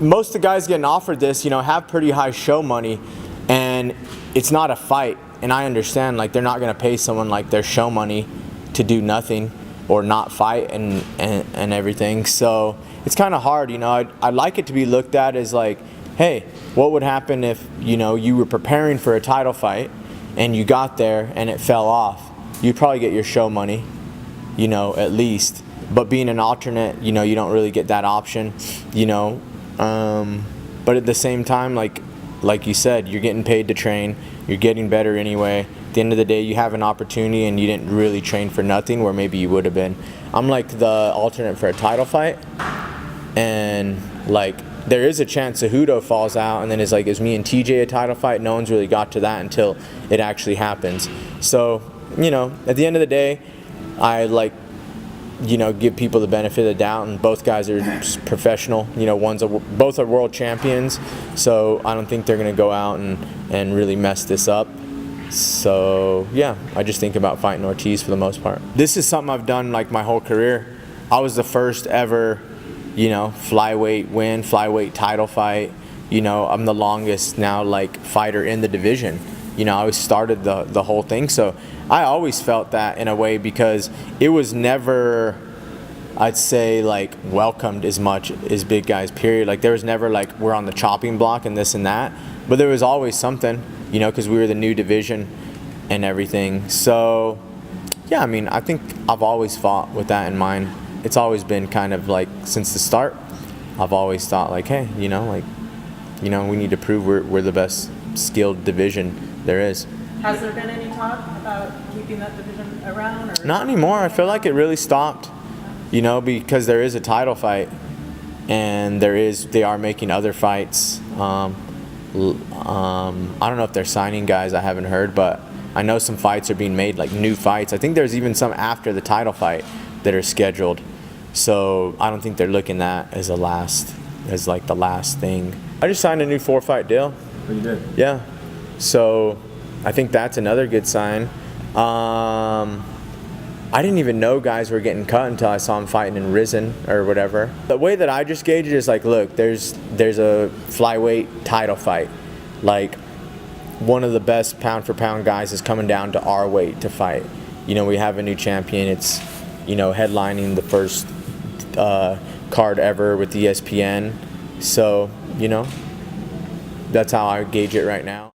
most of the guys getting offered this, you know, have pretty high show money, and it's not a fight. And I understand, like, they're not going to pay someone like their show money to do nothing or not fight and everything. So it's kind of hard, you know. I'd like it to be looked at as like, hey, what would happen if, you know, you were preparing for a title fight and you got there and it fell off? You'd probably get your show money, you know, at least. But being an alternate, you know, you don't really get that option, you know. But at the same time, like you said, you're getting paid to train. You're getting better anyway. At the end of the day, you have an opportunity and you didn't really train for nothing where maybe you would have been. I'm like the alternate for a title fight. And like there is a chance Cejudo falls out and then it's like, is me and TJ a title fight? No one's really got to that until it actually happens. So, you know, at the end of the day, I like, you know, give people the benefit of the doubt, and both guys are professional. You know, both are world champions, so I don't think they're going to go out and really mess this up. So yeah, I just think about fighting Ortiz for the most part. This is something I've done like my whole career. I was the first ever, you know, flyweight title fight. You know, I'm the longest now like fighter in the division. You know, I started the whole thing, so I always felt that in a way because it was never, I'd say, like welcomed as much as big guys, period. Like there was never like we're on the chopping block and this and that, but there was always something, you know, because we were the new division and everything. So yeah, I mean, I think I've always fought with that in mind. It's always been kind of like since the start, I've always thought like, hey, you know, we need to prove we're the best skilled division there is. Has there been any talk about keeping that division around? Or not anymore. I feel like it really stopped, you know, because there is a title fight, and they are making other fights. I don't know if they're signing guys. I haven't heard, but I know some fights are being made, like new fights. I think there's even some after the title fight that are scheduled. So I don't think they're looking at as like the last thing. I just signed a new 4-fight deal. Oh, you did? Yeah. So I think that's another good sign. I didn't even know guys were getting cut until I saw them fighting in Risen or whatever. The way that I just gauge it is like, look, there's a flyweight title fight. Like one of the best pound for pound guys is coming down to our weight to fight. You know, we have a new champion. It's, you know, headlining the first card ever with ESPN. So, you know, that's how I gauge it right now.